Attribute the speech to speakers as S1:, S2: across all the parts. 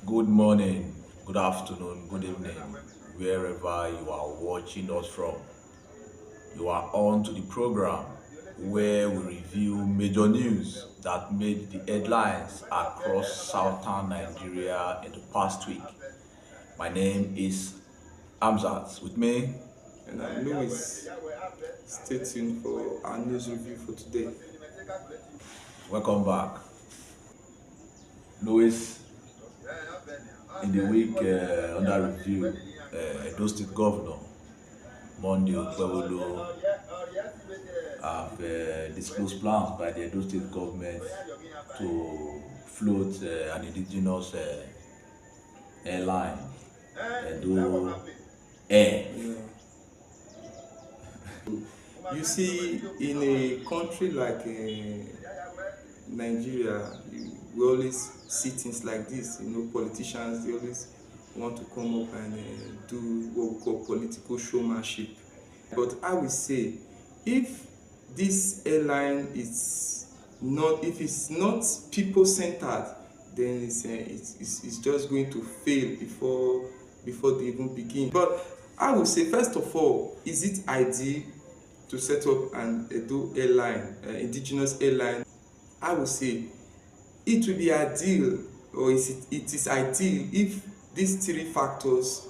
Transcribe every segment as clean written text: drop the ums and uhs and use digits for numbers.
S1: Good morning, good afternoon, good evening, wherever you are watching us from. You are on to the program where we review major news that made the headlines across southern Nigeria in the past week. My name is Amzat. With me,
S2: And I'm Louis. Stay tuned for our news review for today.
S1: welcome back. Louis, in the week under review, Edo State Governor Monday Okpebholo have disclosed plans by the Edo State government to float an indigenous airline, Edo Air.
S2: Yeah. You see, in a country like Nigeria, we always see things like this. Politicians, they always want to come up and do what we call political showmanship. But I will say, if this airline is not, if it's not people-centered, then it's just going to fail before they even begin. But I would say, first of all, is it ideal to set up an Edo airline, indigenous airline? I would say it will be ideal, or it is ideal if these three factors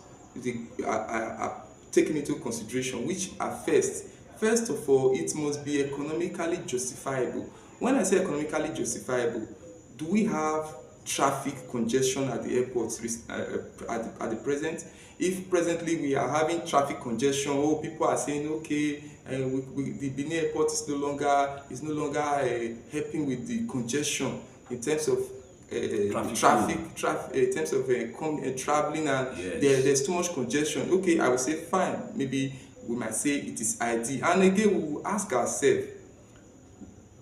S2: are taken into consideration, which are first of all, it must be economically justifiable. When I say economically justifiable, do we have traffic congestion at the airports at the present? If presently we are having traffic congestion, people are saying, okay, the Benin airport is no longer helping with the congestion in terms of traffic in terms of traveling, and
S1: Yes.
S2: there's too much congestion. Okay, I will say fine, maybe we might say it is ideal. And again, we will ask ourselves,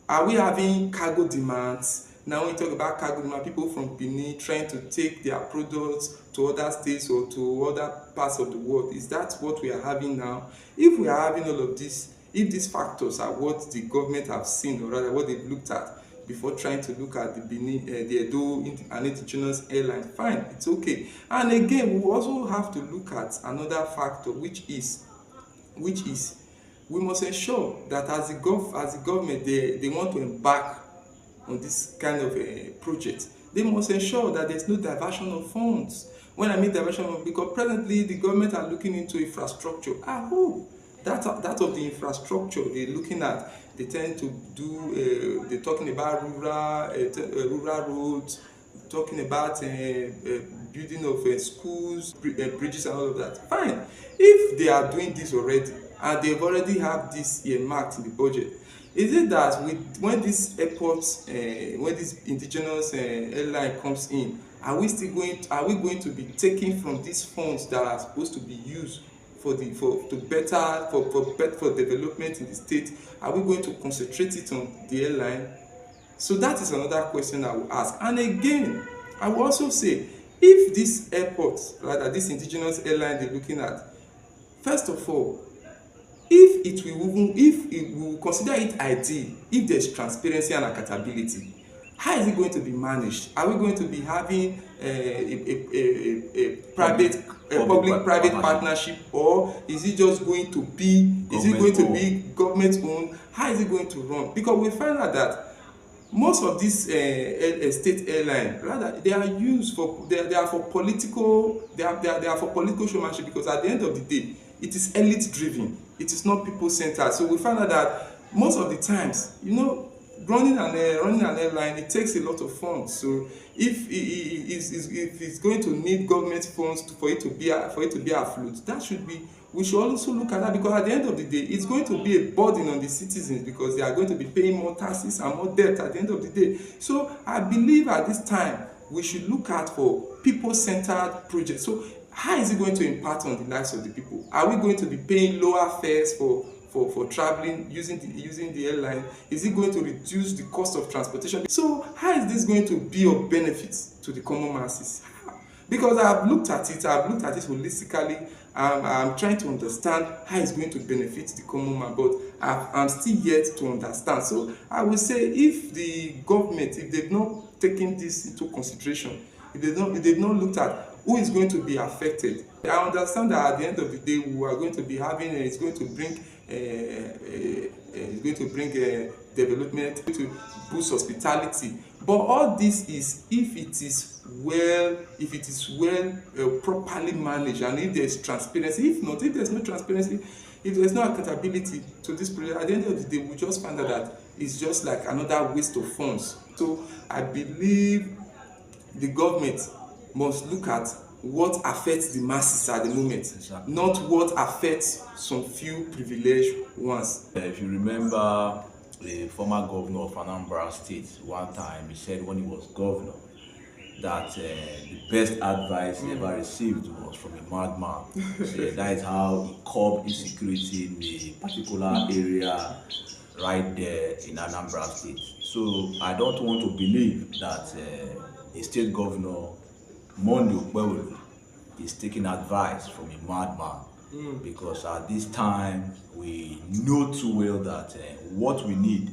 S2: are we having cargo demands? Now when we talk about cargo demand, people from Benin trying to take their products to other states or to other parts of the world, is that what we are having now? If we are having all of this, if these factors are what the government have seen, or rather what they've looked at before trying to look at the Benin, the Edo and indigenous airline, fine, it's okay. And again, we also have to look at another factor, which is we must ensure that as the government, they want to embark on this kind of a project, they must ensure that there's no diversion of funds. When I mean diversion of, because presently the government are looking into infrastructure. I hope that of the infrastructure they're looking at, they tend to do, they're talking about rural roads, talking about building of schools, bridges and all of that. Fine. If they are doing this already and they've already have this earmarked in the budget, is it that when this airport, when this indigenous airline comes in, are we going to be taking from these funds that are supposed to be used for development in the state? Are we going to concentrate it on the airline? So that is another question I will ask. And again, I will also say, if this airport, rather this indigenous airline they're looking at, first of all, if we will consider it ideal, if there's transparency and accountability, how is it going to be managed? Are we going to be having a public-private partnership, or is it just going to be government owned? How is it going to run? Because we find out that most of these state airline, rather, they are used for, they are for political, they are for political showmanship, because at the end of the day, it is elite driven, it is not people centered. So we find out that most of the times, running an airline, it takes a lot of funds. So if it's going to need government funds for it to be afloat, that should be, we should also look at that, because at the end of the day, it's going to be a burden on the citizens, because they are going to be paying more taxes and more debt at the end of the day. So I believe at this time we should look at for people-centered projects. So how is it going to impact on the lives of the people? Are we going to be paying lower fares for traveling using the airline? Is it going to reduce the cost of transportation? So how is this going to be of benefit to the common masses? Because I've looked at it holistically. I'm trying to understand how it's going to benefit the common man, but I'm still yet to understand. So I will say, if the government, if they've not taken this into consideration, they've not looked at who is going to be affected. I understand that at the end of the day, we are going to be having it's going to bring development, to boost hospitality. But all this is if it is well properly managed, and if there is transparency. If not, if there is no transparency, if there is no accountability to this project, at the end of the day, we just find out that it's just like another waste of funds. So I believe the government must look at what affects the masses at the moment, exactly, not what affects some few privileged ones.
S1: If you remember, the former governor of Anambra State, one time he said when he was governor that the best advice he ever received was from a madman. So that is how he curbed insecurity in a particular area right there in Anambra State. So I don't want to believe that a state governor, Okpebholo, is taking advice from a madman, because at this time we know too well that what we need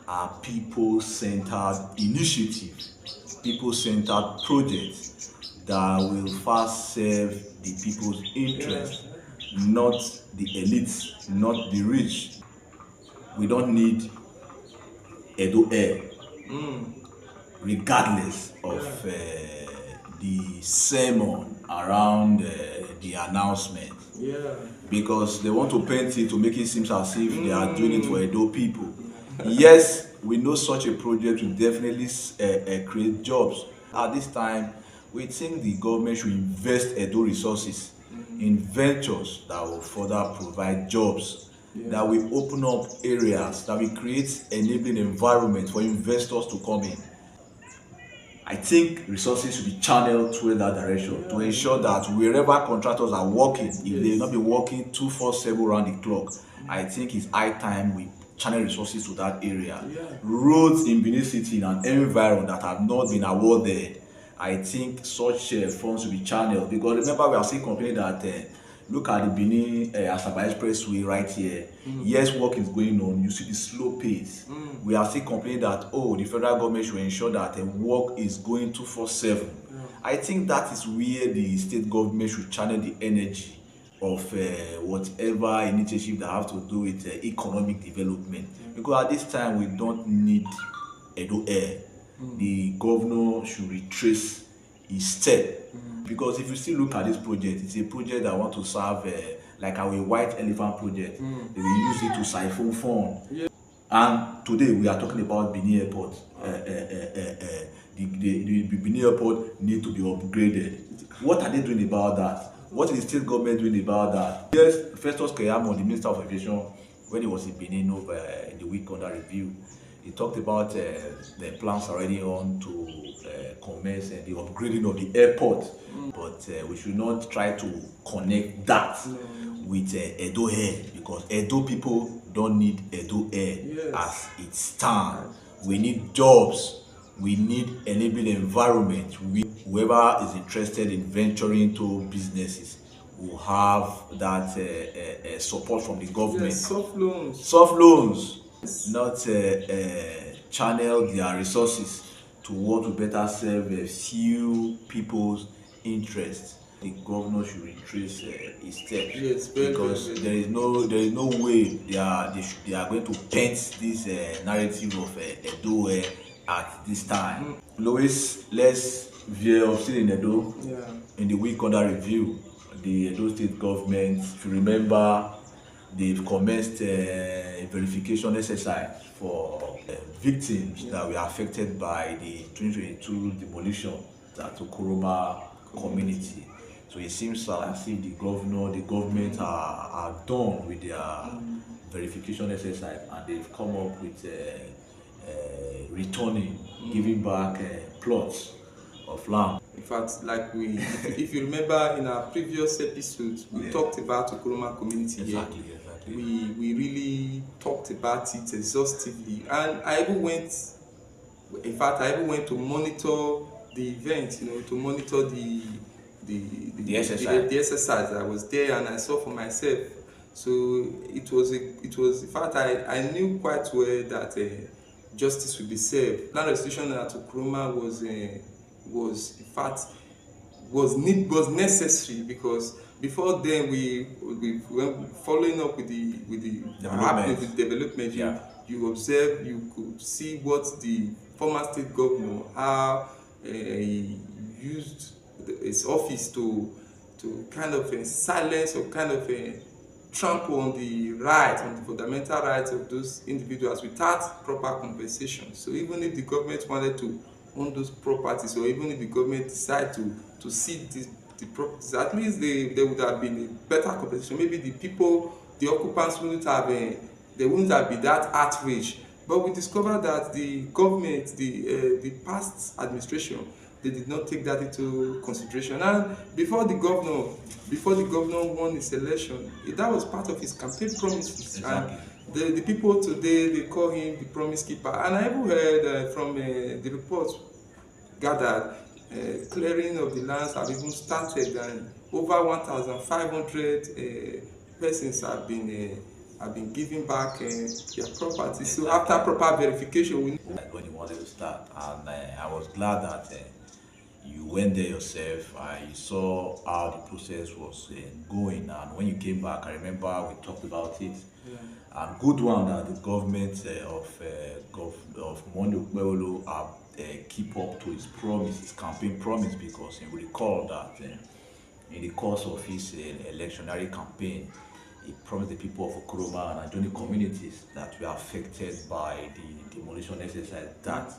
S1: are people-centered initiatives, people-centered projects that will first serve the people's interests, not the elites, not the rich. We don't need Edo Air, regardless of the sermon around the announcement, because they want to paint it to make it seem as if they are doing it for Edo people. Yes, we know such a project will definitely create jobs. At this time, we think the government should invest Edo resources in ventures that will further provide jobs, that will open up areas, that will create enabling environment for investors to come in. I think resources should be channeled toward that direction, to ensure that wherever contractors are working, if they will not be working 24/7 around the clock, I think it's high time we channel resources to that area. Roads in Benin City and environment that have not been awarded, I think such funds will be channeled, because remember we are still complaining that look at the Benin Asaba Expressway right here. Yes, work is going on. You see the slow pace. We are still complaining that the federal government should ensure that work is going 24/7. I think that is where the state government should channel the energy of whatever initiative that have to do with economic development. Because at this time we don't need Edo Air. The governor should retrace his step. Because if you still look at this project, it's a project that want to serve like our white elephant project. They will use it to siphon funds. And today we are talking about Benin Airport. The Benin Airport need to be upgraded. What are they doing about that? What is the state government doing about that? Yes, Festus Keyamo, the Minister of Aviation, when he was in Benin over in the week under review, he talked about the plans already on to commence the upgrading of the airport. But we should not try to connect that with Edo Air, because Edo people don't need Edo Air as it stands. We need jobs. We need enabling environment. Whoever is interested in venturing into businesses will have that support from the government.
S2: Soft loans.
S1: Soft loans, not channel their resources to what will better serve a few people's interests. The governor should retrace his steps, because there is no way they are going to paint this narrative of Edo at this time. Louis, let's veer still in Edo. In the week under review, the Edo State government, if you remember, they've commenced a verification exercise for victims that were affected by the 2022 demolition at Okpebholo community. So it seems as if the government are done with their verification exercise, and they've come up with returning, giving back plots of land.
S2: In fact, like if you remember in our previous episodes, we talked about the Okpebholo community here. We really talked about it exhaustively, and I even went to monitor the event, to monitor the exercise. I was there and I saw for myself. So it was in fact I knew quite well that justice would be served. Land restitution at Okpebholo was in fact was necessary, because before then we were following up with the development.
S1: Yeah.
S2: You observe, you could see what the former state governor, how he used his office to kind of silence or kind of trample on the fundamental rights of those individuals without proper compensation. So even if the government wanted to own those properties, or even if the government decide to cede the properties, at least there would have been a better compensation. Maybe the people, the occupants wouldn't have they wouldn't have been that outraged. But we discovered that the government, the past administration, they did not take that into consideration. And before the governor won his election, that was part of his campaign promises.
S1: Exactly.
S2: And the people today, they call him the promise keeper. And I even heard from the reports gathered, clearing of the lands have even started, and over 1,500 persons have been given back their property. So after proper verification, we
S1: When you wanted to start, and I was glad that you went there yourself. You saw how the process was going, and when you came back, I remember we talked about it.
S2: yeah.
S1: And good one that the government of Monday Okpebholo keep up to his promise, his campaign promise, because you recall that in the course of his electionary campaign, he promised the people of Okroma and adjoining communities that were affected by the demolition exercise that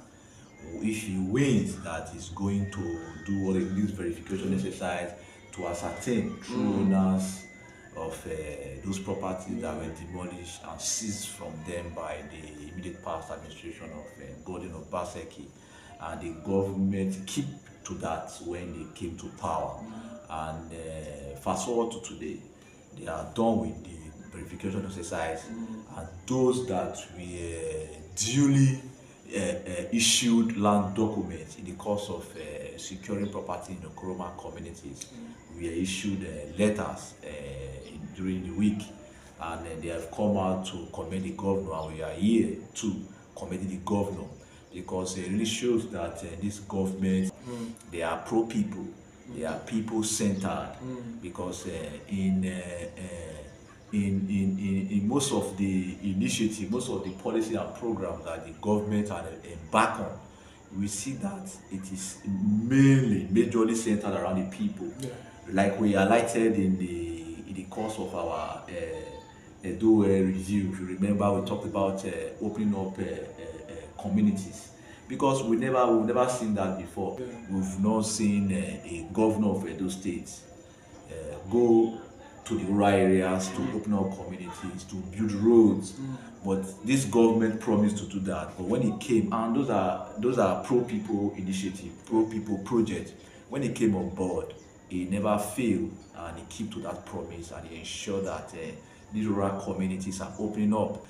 S1: if he wins, that he's going to do all this verification exercise to ascertain true owners of those properties that were demolished and seized from them by the immediate past administration of Gordon of Baseki. And the government keep to that when they came to power. And fast forward to today, they are done with the verification exercise, and those that were duly issued land documents in the course of securing property in the Okroma communities were issued letters during the week, and they have come out to commend the governor, and we are here to commend the governor, because it really shows that this government, they are pro-people, they are people-centered, because in most of the initiative, most of the policy and programs that the government are embark on, we see that it is majorly centered around the people.
S2: Yeah.
S1: Like we highlighted in the course of our Edo Air review. If you remember, we talked about opening up communities, because we've never seen that before.
S2: Yeah.
S1: We've not seen a governor of Edo State go to the rural areas to open up communities, to build roads. But this government promised to do that. But when it came, and those are pro-people initiative, pro-people project. When it came on board, it never failed, and it kept to that promise, and it ensured that these rural communities are opening up,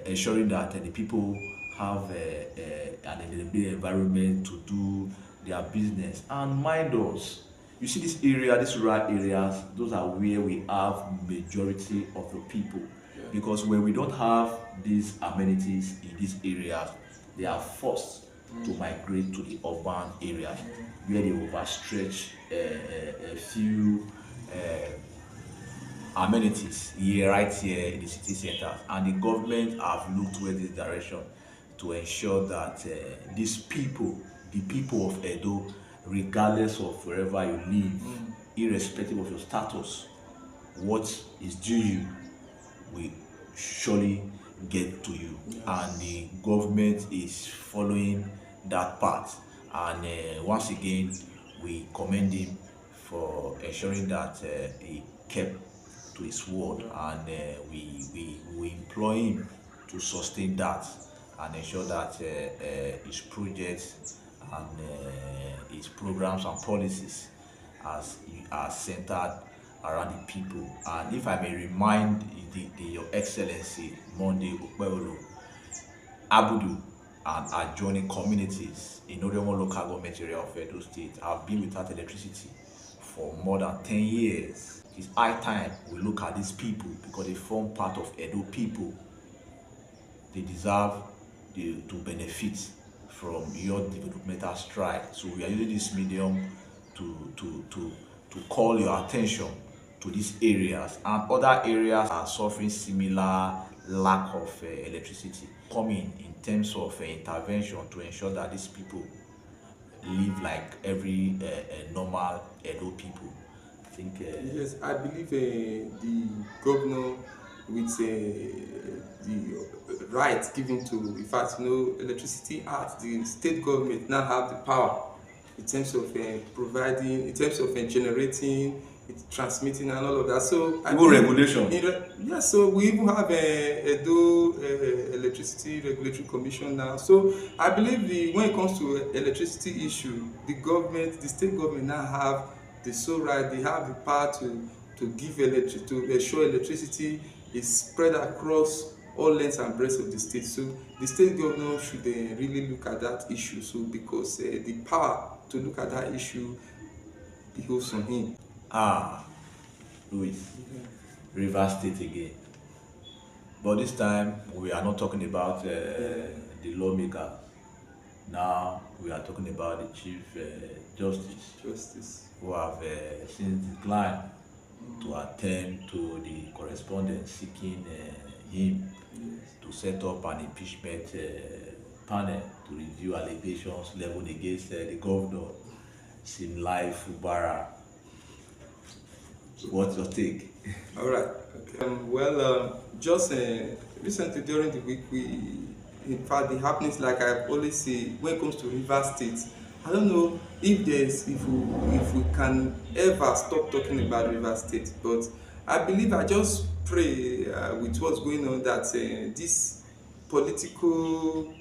S1: ensuring that the people have an environment to do their business. And mind us, you see this area, these rural areas, those are where we have majority of the people.
S2: Yeah.
S1: Because when we don't have these amenities in these areas, they are forced to migrate to the urban areas, where they overstretch a few amenities right here in the city center. And the government have looked towards this direction to ensure that these people, the people of Edo, regardless of wherever you live, irrespective of your status, what is due you will surely get to you.
S2: Yes.
S1: And the government is following that path. And once again, we commend him for ensuring that he kept to his word, and we implore him to sustain that and ensure that his projects and his programs and policies are centered around the people. And if I may remind Your Excellency Monday Okpebholo, Abudu and adjoining communities in Oriomo local government area of Edo State have been without electricity for more than 10 years. It's high time we look at these people, because they form part of Edo people. They deserve to benefit from your developmental stride. So we are using this medium to call your attention to these areas, and other areas are suffering similar lack of electricity. Coming in terms of intervention to ensure that these people live like every normal Edo people. I think.
S2: Yes, I believe the governor with the right given to, in fact, electricity act, the state government now have the power in terms of providing, in terms of generating, transmitting, and all of that. So I
S1: Even
S2: believe
S1: regulation.
S2: yeah, so we even have a Edo Electricity Regulatory Commission now. So I believe when it comes to electricity issue, the government, the state government now have the sole right, they have the power to give to ensure electricity is spread across all lengths and breadths of the state. So the state governor should really look at that issue, so because the power to look at that issue behoves on him.
S1: Louis, River State again. But this time we are not talking about the lawmaker. Now we are talking about the Chief Justice, who have since declined to attend to the correspondence seeking him to set up an impeachment panel to review allegations leveled against the governor, Simlai Fubara. What's your take?
S2: All right. Okay. Just recently during the week, in fact, the happenings, like I always say, when it comes to River State, I don't know if we can ever stop talking about River State, but I believe, I just pray with what's going on, that this political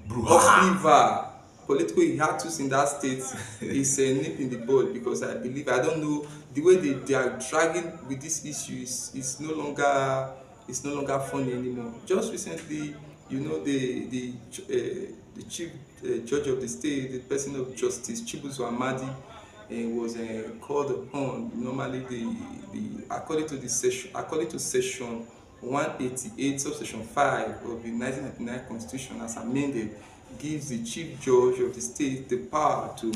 S2: upheaval, political hiatus in that state is a nip in the bud, because I believe, I don't know, the way they are dragging with this issue is no longer funny anymore. Just recently, the chief judge of the state, the person of Justice Chibuzo Amadi, was called upon. Normally, according to section 188 subsection 5 of the 1999 Constitution as amended, gives the chief judge of the state the power to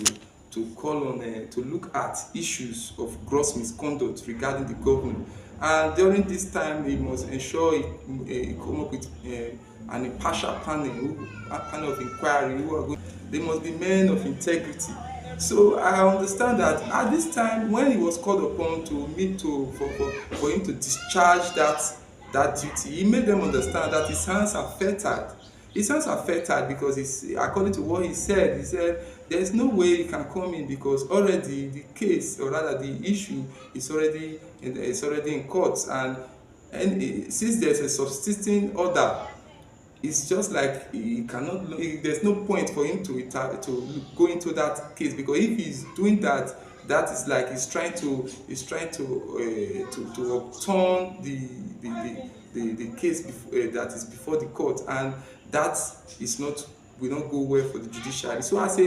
S2: call on to look at issues of gross misconduct regarding the government. And during this time, he must ensure he come up with an impartial panel, a panel of inquiry. They must be men of integrity. So I understand that at this time, when he was called upon to meet for him to discharge that duty, he made them understand that his hands are fettered. His hands are fettered because, according to what he said there is no way he can come in, because already the case, or rather the issue, is already in court, and since there's a subsisting order, it's just like he cannot. There's no point for him to go into that case, because if he's doing that, that is like he's trying to upturn the case that is before the court, and that will not go well for the judiciary. So as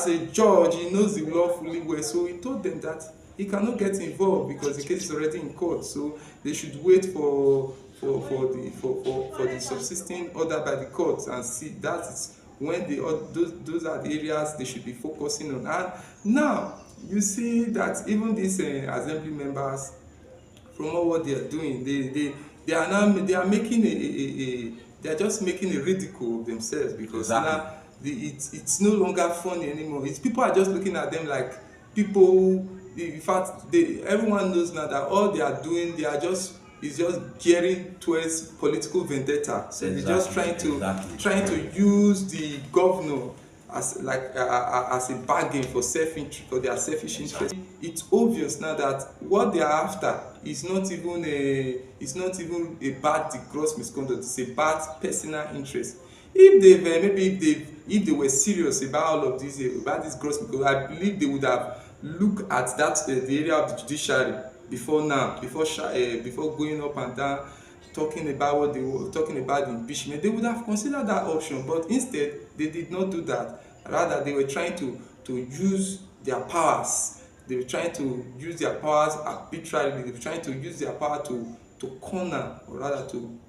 S2: a judge, he knows the law fully well, so he told them that he cannot get involved because the case is already in court. So they should wait for the subsisting order by the court, and see that is when those are the areas they should be focusing on. And now you see that even these assembly members, from all what they are doing, they are making they are just making a ridicule of themselves, because now it's no longer funny anymore. People are just looking at them like people. In fact, everyone knows now that all they are doing, is just gearing towards political vendetta. So they're just trying to use the governor as a bargain for their selfish interest. It's obvious now that what they are after is not even a bad gross misconduct. It's a bad personal interest. If they were serious about all of this, about this gross misconduct, I believe they would have looked at the area of the judiciary before going up and down talking about the impeachment. They would have considered that option, but instead they did not do that. Rather, they were trying to use their powers. They were trying to use their powers arbitrarily. They were trying to use their power to corner, or rather to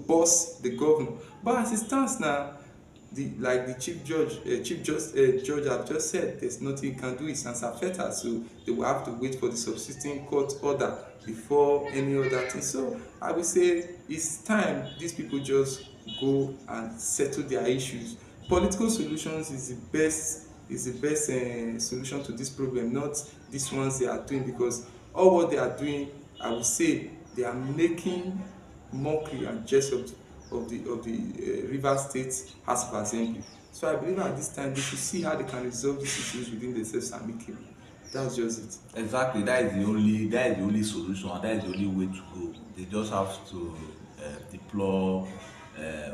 S2: boss the governor. But as it stands now, the judge have just said, there's nothing you can do, it's ansa-feta, so they will have to wait for the subsisting court order before any other thing. So I would say it's time these people just go and settle their issues. Political solutions is the best solution to this problem, not these ones they are doing, because all what they are doing, I would say they are making mockery and jest of the Rivers State House of Assembly. So I believe at this time they should see how they can resolve these issues within themselves amicably. That's just it.
S1: Exactly, that is the only solution, and that is the only way to go. They just have to deploy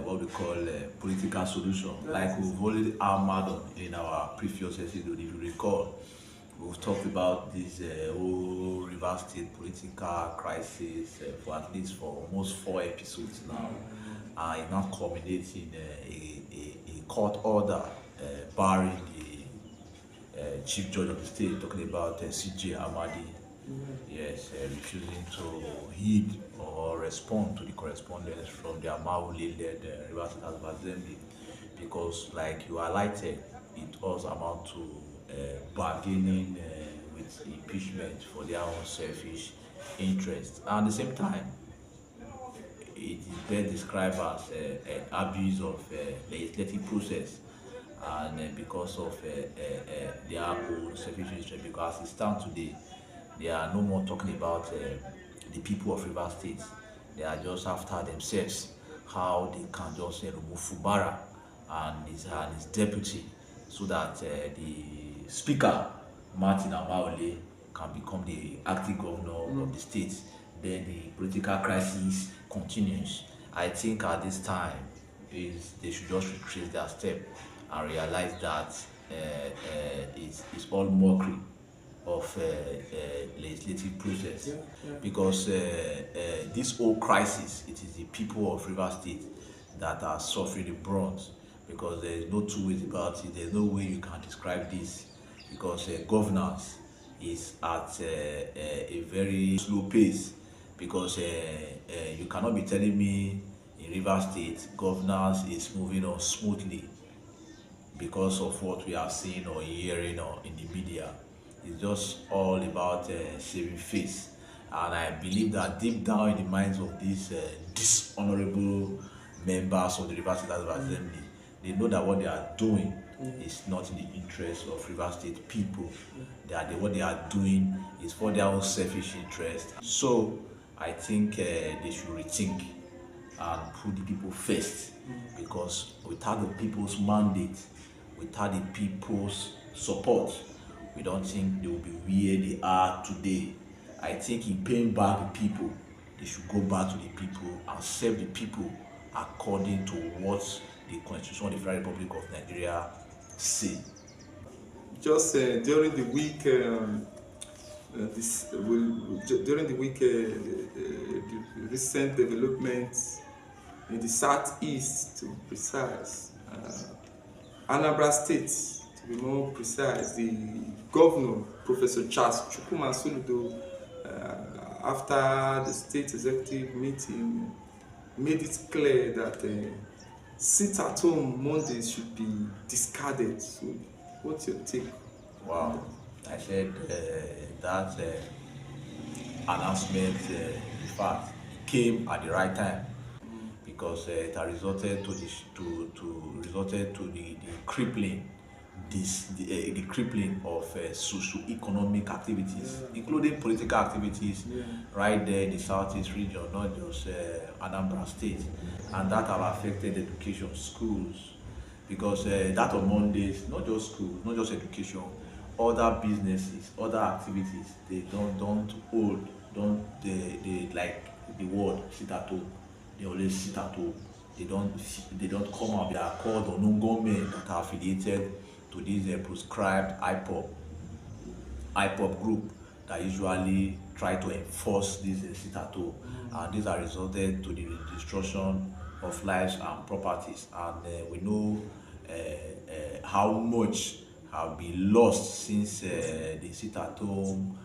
S1: what we call political solution, like we've already hammered on in our previous episode. If you recall, we've talked about this whole River State political crisis for at least for almost 4 episodes now, and it now culminates in a court order barring the Chief Judge of the state, talking about CJ Amadi, yes, refusing to heed or respond to the correspondence from the Amaule-led Rivers State House of Assembly, because, like you highlighted, it also amount to bargaining with impeachment for their own selfish interest. And at the same time, it is best described as an abuse of legislative process, and because of their own selfish interest. Because as it stands today, they are no more talking about the people of River State. They are just after themselves, how they can just remove Fubara and his deputy, so that the speaker, Martin Amaole, can become the acting governor of the state. Then the political crisis continues. I think at this time they should just retrace their step and realize that it's all mockery of legislative process. Because this whole crisis, it is the people of River State that are suffering the brunt, because there is no two ways about it. There's no way you can describe this, because governance is at a very slow pace, because you cannot be telling me in River State governance is moving on smoothly because of what we are seeing or hearing or in the media. It's just all about saving face. And I believe that deep down in the minds of these dishonorable members of the River State House of Assembly, they know that what they are doing is not in the interest of River State people. What they are doing is for their own selfish interest. So I think they should rethink and put the people first, because without the people's mandate, without the people's support, we don't think they will be where they are today. I think in paying back the people, they should go back to the people and serve the people according to what the Constitution of the Federal Republic of Nigeria say.
S2: Just during the week, the recent developments in the southeast, to be precise, Anambra State, to be more precise, the governor, Professor Charles Chukwuma Soludo, after the state executive meeting, made it clear that sit-at-home Mondays should be discarded. So, what's your take?
S1: Wow, I said that announcement, in fact, came at the right time, because it has resulted to the crippling the crippling of socio-economic activities, including political activities, right there in the southeast region, not just Anambra State, and that have affected education, schools, because that on Mondays, not just schools, not just education, other businesses, other activities, they they like the word sit at home. They always sit at home. They don't come out. They are called unknown gunmen that are affiliated to this prescribed IPOP group that usually try to enforce this sit at home, and these are resulted to the destruction of lives and properties. And we know how much have been lost since the sit at home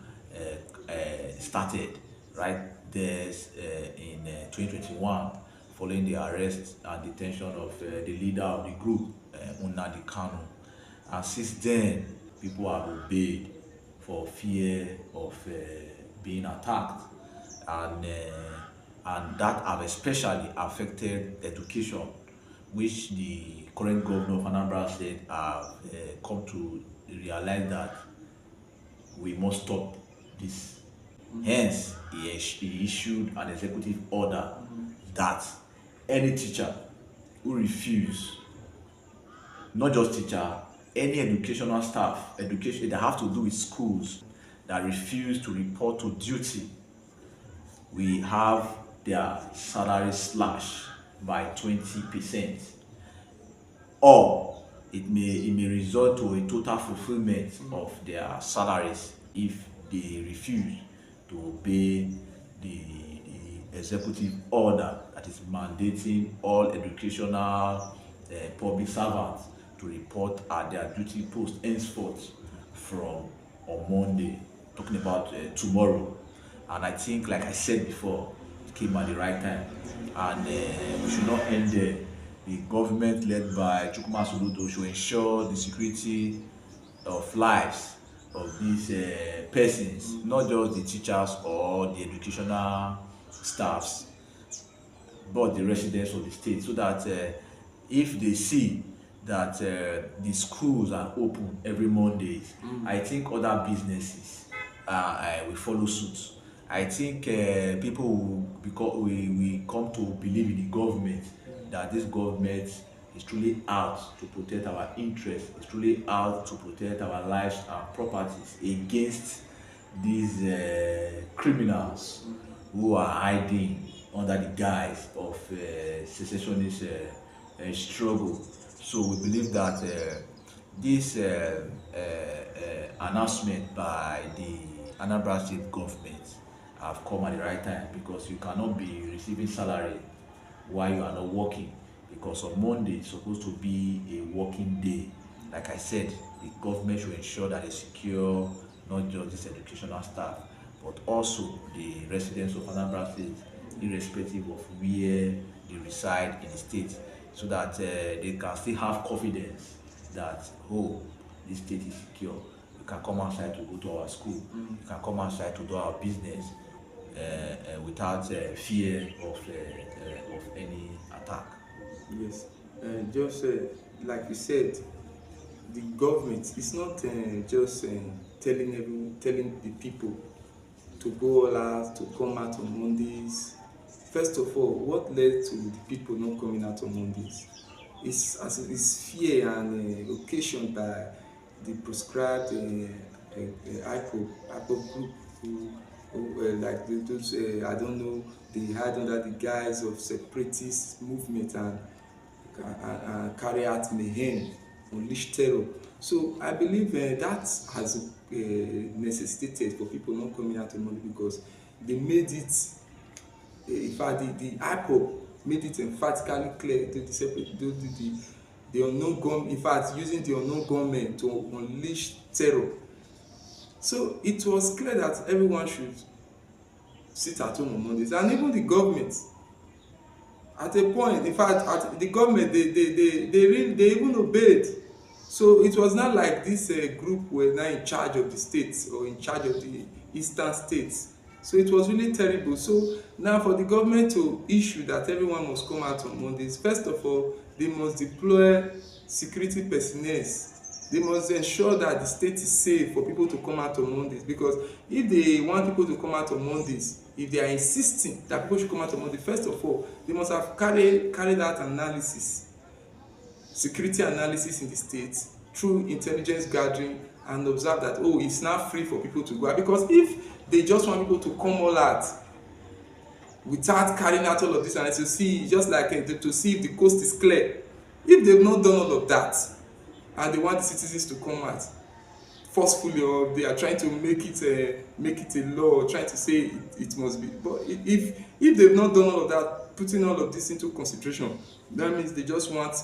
S1: started right there in 2021. following the arrest and detention of the leader of the group, Nnamdi Kanu. And since then, people have obeyed for fear of being attacked, and that have especially affected education, which the current governor of Anambra State have come to realize that we must stop this. Hence, he issued an executive order that any teacher who refuse, not just teacher, any educational staff, education that have to do with schools that refuse to report to duty, we have their salary slashed by 20%, or it may result to a total fulfillment of their salaries if they refuse to obey the executive order that is mandating all educational public servants to report at their duty post henceforth from on Monday, talking about tomorrow. And I think, like I said before, it came at the right time, and we should not end there. The government led by Chukwuma Soludo should ensure the security of lives of these persons, not just the teachers or the educational staffs, but the residents of the state, so that if they see that the schools are open every Monday, I think other businesses will follow suit. I think people will, because we come to believe in the government, that this government is truly out to protect our interests, is truly out to protect our lives and properties against these criminals who are hiding under the guise of secessionist struggle. So we believe that this announcement by the Anambra State government have come at the right time, because you cannot be receiving salary while you are not working, because on Monday it's supposed to be a working day. Like I said, the government should ensure that they secure not just this educational staff, but also the residents of Anambra State, irrespective of where they reside in the state, so that they can still have confidence that, oh, this state is secure. We can come outside to go to our school. We can come outside to do our business without fear of any attack.
S2: Yes, just like you said, the government is not just telling the people to go all out, to come out on Mondays. First of all, what led to the people not coming out on Mondays is fear and occasioned by the proscribed IPOB group who like those I don't know, they hide under the guise of separatist movement and carry out mayhem, unleash terror. So I believe that has necessitated for people not coming out on Monday, because they made it, in fact the IPOB made it emphatically clear to the separate, the unknown gun, in fact using the unknown gunmen to unleash terror. So it was clear that everyone should sit at home on Mondays, and even the government at a point, in fact at the government they even obeyed. So it was not like this group were now in charge of the states or in charge of the eastern states. So it was really terrible. So now for the government to issue that everyone must come out on Mondays, first of all, they must deploy security personnel. They must ensure that the state is safe for people to come out on Mondays, because if they want people to come out on Mondays, if they are insisting that people should come out on Mondays, first of all, they must have carried out analysis, security analysis in the state through intelligence gathering, and observe that, oh, it's now free for people to go out. Because if they just want people to come all out without carrying out all of this, and to see, just like to see if the coast is clear, if they've not done all of that and they want the citizens to come out forcefully, or they are trying to make it a law, or trying to say it must be, but if they've not done all of that, putting all of this into consideration, that means they just want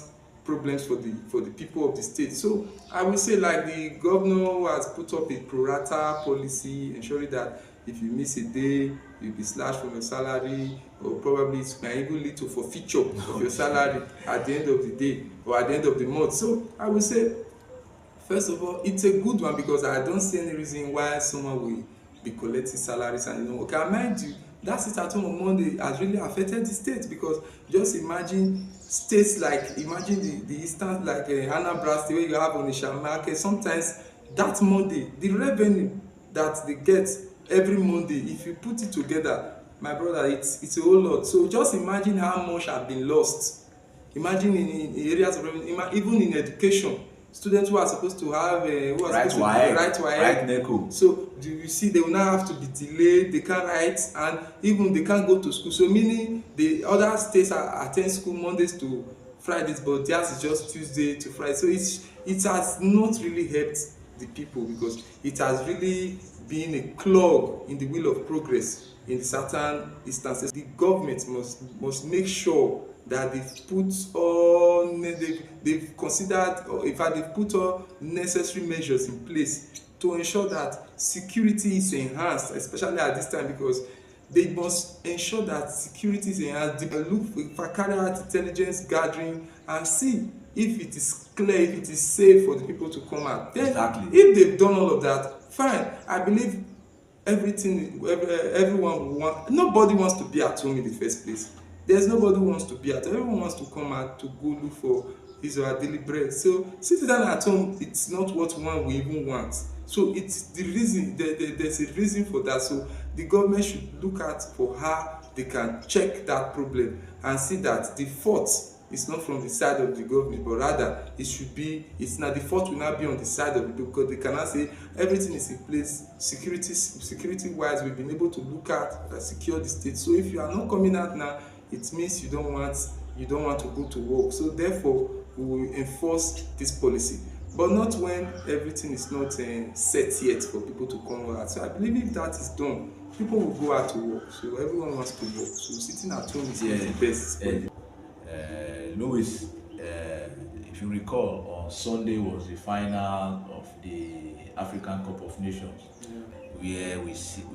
S2: problems for the people of the state. So I would say, like, the governor has put up a pro rata policy ensuring that if you miss a day, you'll be slashed from your salary, or probably it might even lead to forfeiture of your salary at the end of the day or at the end of the month. So I would say, first of all, it's a good one, because I don't see any reason why someone will be collecting salaries and you know, okay, mind you, that sit at home on Monday has really affected the state, because just imagine states like, imagine the instance like Anambra state, where you have Onitsha market. Sometimes that Monday, the revenue that they get every Monday, if you put it together, my brother, it's a whole lot. So just imagine how much have been lost. Imagine in areas of revenue, even in education, students who are supposed to have
S1: right to right NECO.
S2: So do you see, they will now have to be delayed, they can't write, and even they can't go to school. So meaning the other states attend school Mondays to Fridays, but theirs is just Tuesday to Friday. So it has not really helped the people, because it has really been a clog in the wheel of progress in certain instances. The government must make sure that they've considered, or in fact they've put all necessary measures in place to ensure that security is enhanced, especially at this time, because they must ensure that security is enhanced. They look for, carry out intelligence gathering and see if it is clear, if it is safe for the people to come out. Then if they've done all of that, fine. I believe everyone will want. Nobody wants to be at home in the first place. There's nobody who wants to be at home. Everyone wants to come out to go look for his or her daily bread. So sitting down at home, it's not what one will even want. So it's the reason, there's a reason for that. So the government should look at for how they can check that problem and see that the fault is not from the side of the government, but rather it's not, the fault will not be on the side of the people, because they cannot say everything is in place. Security wise, we've been able to look at secure the state. So if you are not coming out now, it means you don't want to go to work. So therefore we will enforce this policy, but not when everything is not set yet for people to come out. So I believe if that is done, people will go out to work. So everyone wants to work. So sitting at home is the best.
S1: Louis, if you recall, on Sunday was the final of the African Cup of Nations, where we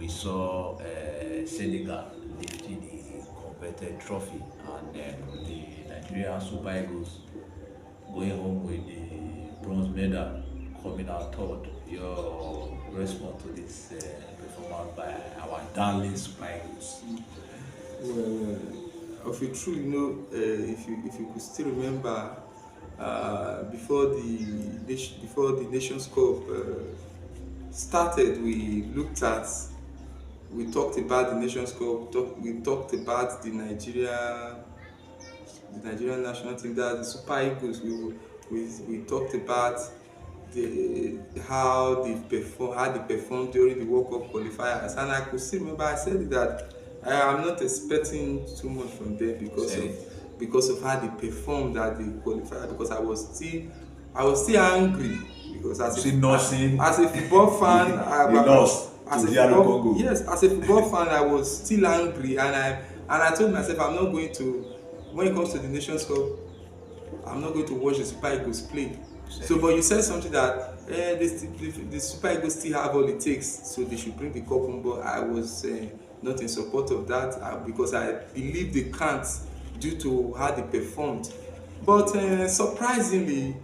S1: saw Senegal lifting the coveted trophy, and the Nigerian Super Eagles going home with the bronze medal, coming out third. Your response to this performance by our darling Super Eagles?
S2: Well, of a truth, if you could still remember, before the Nations Cup started, we talked about the Nations Cup. We talked about the Nigerian national team, that the Super Eagles. We talked about how they performed during the World Cup qualifiers, and I could still remember I said that I am not expecting too much from them because of how they performed at the qualifier, because I was still angry, because as a football fan, as a football fan, I was still angry, and I told myself, I'm not going to, when it comes to the Nations Cup, I'm not going to watch the Super Eagles play. So, but you said something that the Super Eagles still have all it takes, so they should bring the cup home. But I was not in support of that, because I believe they can't, due to how they performed. But surprisingly,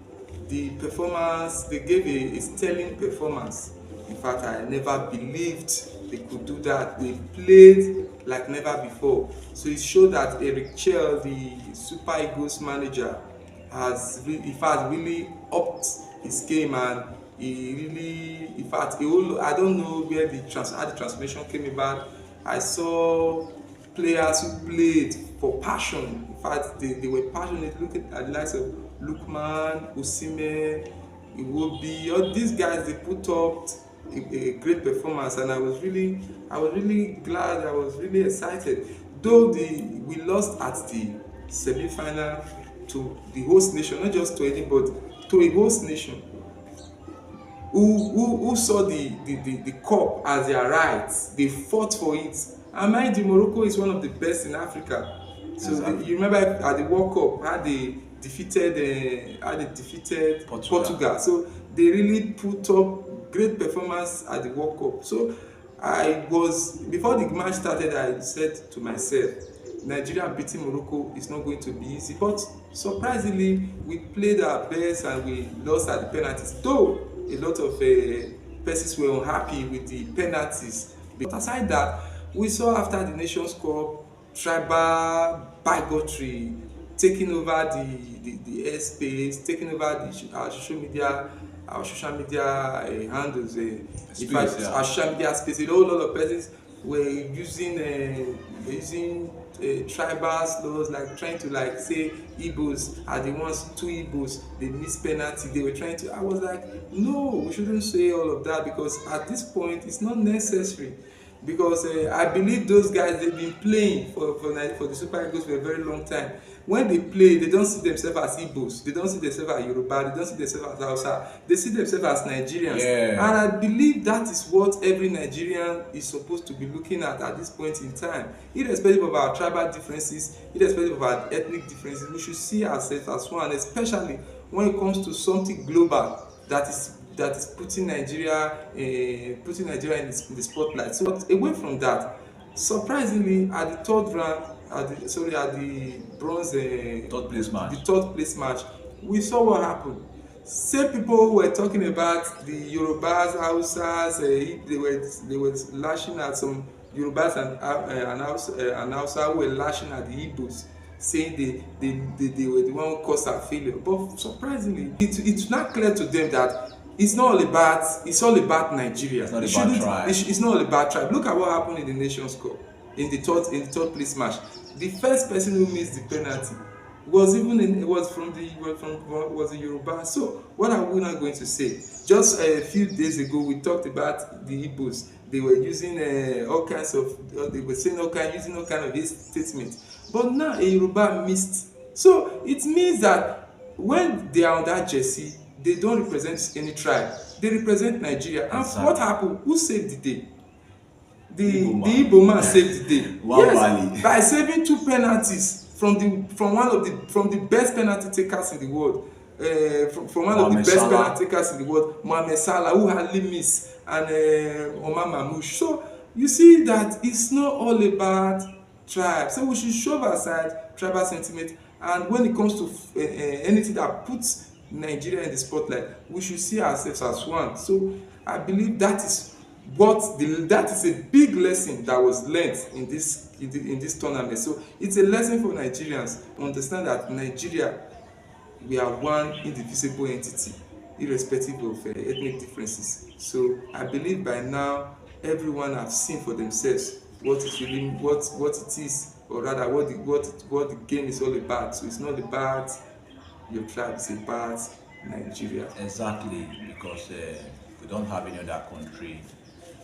S2: the performance, they gave a sterling performance. In fact, I never believed they could do that. They played like never before. So it showed that Eric Chell, the Super Eagles manager, has really upped his game, and he really, in fact, I don't know where how the transformation came about. I saw players who played for passion. In fact, they were passionate. Looking at the likes of Lookman, Osimhen, Iwobi, all these guys, they put up a great performance, and I was really glad. I was really excited. Though we lost at the semi-final to the host nation, not just to anybody, to a host nation who saw the cup as their right. They fought for it. And mind you, Morocco is one of the best in Africa. So exactly. You remember at the World Cup, how they defeated
S1: Portugal.
S2: Portugal. So they really put up great performance at the World Cup. So before the match started, I said to myself, Nigeria beating Morocco is not going to be easy. But surprisingly, we played our best and we lost at the penalties. Though a lot of persons were unhappy with the penalties. But aside that, we saw after the Nations Cup, tribal bigotry taking over the airspace, taking over our social media handles. In fact,
S1: Yeah.
S2: our social media space, a whole lot of persons were using tribal laws, like trying to like say Igbos are the ones, two Igbos, they miss penalty. They were trying to. I was like, no, we shouldn't say all of that, because at this point it's not necessary. Because I believe those guys, they've been playing for the Super Eagles for a very long time. When they play, they don't see themselves as Igbos, they don't see themselves as Yoruba, they don't see themselves as Hausa, they see themselves as Nigerians.
S1: Yeah.
S2: And I believe that is what every Nigerian is supposed to be looking at this point in time. Irrespective of our tribal differences, irrespective of our ethnic differences, we should see ourselves as one, especially when it comes to something global that is putting Nigeria in the spotlight. So away from that, surprisingly, at the third round, at the bronze
S1: Third place match.
S2: the third place match, we saw what happened. Same people were talking about the Yorubas, Hausas, they were lashing at some Yorubas and Hausa who were lashing at the Igbos, saying they were the one who caused our failure. But surprisingly, it's not clear to them that it's all about Nigeria.
S1: It's not about tribe.
S2: It's not all about tribe. Look at what happened in the Nations Cup, in the third place match. The first person who missed the penalty was a Yoruba. So what are we not going to say? Just a few days ago, we talked about the Igbos. They were using using all kinds of hate statements. But now a Yoruba missed. So it means that when they are on that jersey, they don't represent any tribe. They represent Nigeria. And
S1: Exactly.
S2: what happened? Who saved the day? The
S1: Igbo
S2: Igbo man saved the day.
S1: Yes,
S2: by saving two penalties from the best penalty takers in the world. From one of the best penalty takers in the world, Mohamed Salah, who hardly missed, and Omar Mamouche. So you see that it's not all about tribe. So we should shove aside tribal sentiment, and when it comes to anything that puts Nigeria in the spotlight, we should see ourselves as one. So I believe that is a big lesson that was learned in this tournament. So it's a lesson for Nigerians to understand that Nigeria, we are one indivisible entity, irrespective of ethnic differences. So I believe by now everyone have seen for themselves what it is, or rather what the game is all about. So it's not about your tribe, it's about Nigeria.
S1: Exactly, because we don't have any other country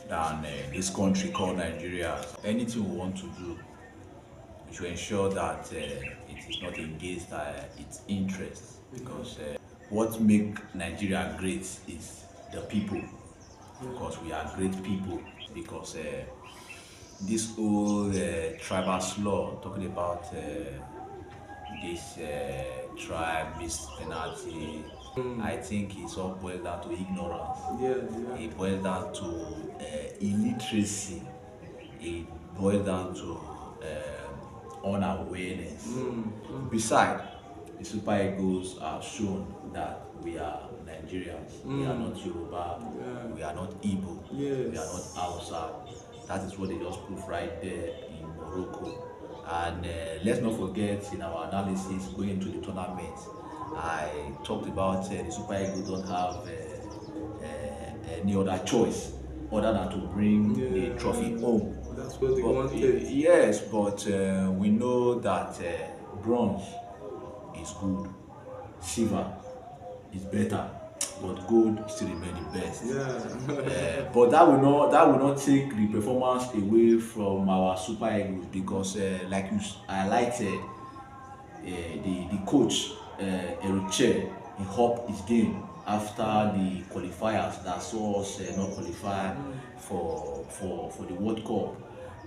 S1: than this country called Nigeria. Anything we want to do, we should ensure that it is not against its interests, because what makes Nigeria great is the people, because we are great people, because this whole tribal law talking about this tribe missed penalty, I think it's all boiled down to ignorance. It boils down to illiteracy. It boils down to unawareness. Besides, the Super Eagles have shown that we are Nigerians. We are not Yoruba. We are not Igbo. We are not Hausa. That is what they just proved right there in Morocco. And let's not forget, in our analysis going into the tournament, I talked about the Super Eagles don't have any other choice other than to bring the trophy home.
S2: That's what they wanted.
S1: Yes, but we know that bronze is good, silver is better, but gold still remains the best. But that will not take the performance away from our Super Eagles, because like you highlighted, the coach Eruche, he upped his game after the qualifiers that saw us not qualify for the World Cup,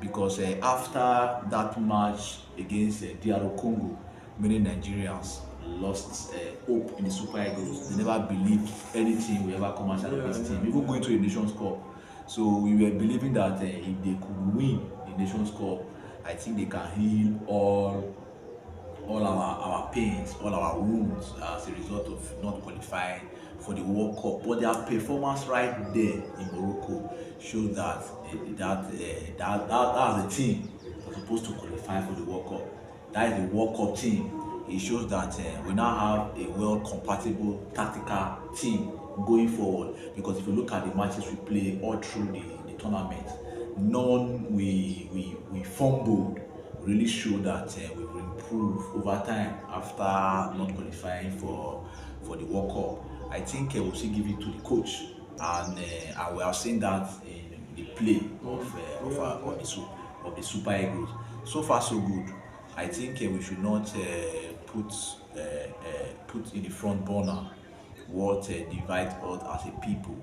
S1: because after that match against DR Congo, many Nigerians lost hope in the Super Eagles. They never believed anything will ever come out of this team, even going to the Nations Cup. So we were believing that if they could win the Nations Cup, I think they can heal all our pains, all our wounds as a result of not qualifying for the World Cup. But their performance right there in Morocco shows that that's the team that's supposed to qualify for the World Cup. That is the World Cup team. It shows that we now have a well-compatible tactical team going forward. Because if you look at the matches we play all through the tournament, none we fumbled really show that we've improved over time after not qualifying for the World Cup. I think we'll still give it to the coach, and we have seen that in the play of the Super Eagles. So far, so good. I think we should not put in the front burner what divides us as a people.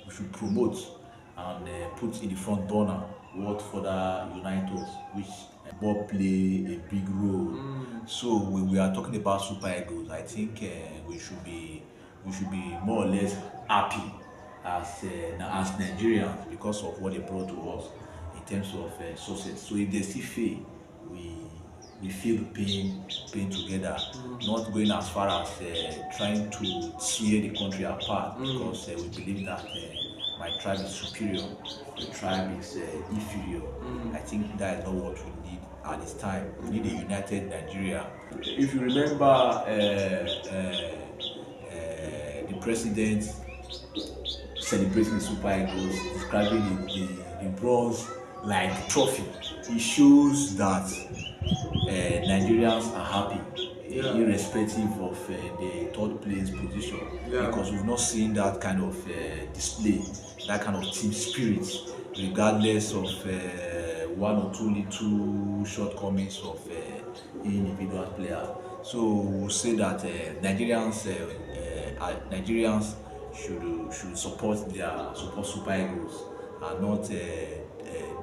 S1: We should promote and put in the front burner what further unite us, which ball play a big role. So when we are talking about Super Eagles, I think we should be more or less happy as Nigerians because of what they brought to us in terms of success. So if they still fail, we feel the pain together, not going as far as trying to tear the country apart, because we believe that my tribe is superior, the tribe is inferior. I think that is not what we need at this time. We need a united Nigeria. If you remember the president celebrating the Super Eagles, describing the bronze like trophy, it shows that Nigerians are happy, irrespective of the third place position, because we've not seen that kind of display, that kind of team spirit, regardless of one or two little shortcomings of individual players. So we'll say that Nigerians should support Super Eagles and not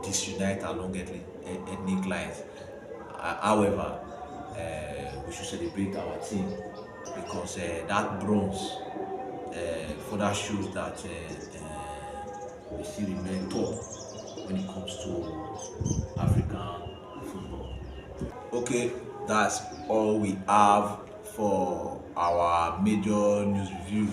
S1: disunite along ethnic lines. However, we should celebrate our team because that bronze further shows that we still remain top when it comes to African football. Okay, that's all we have for our major news review.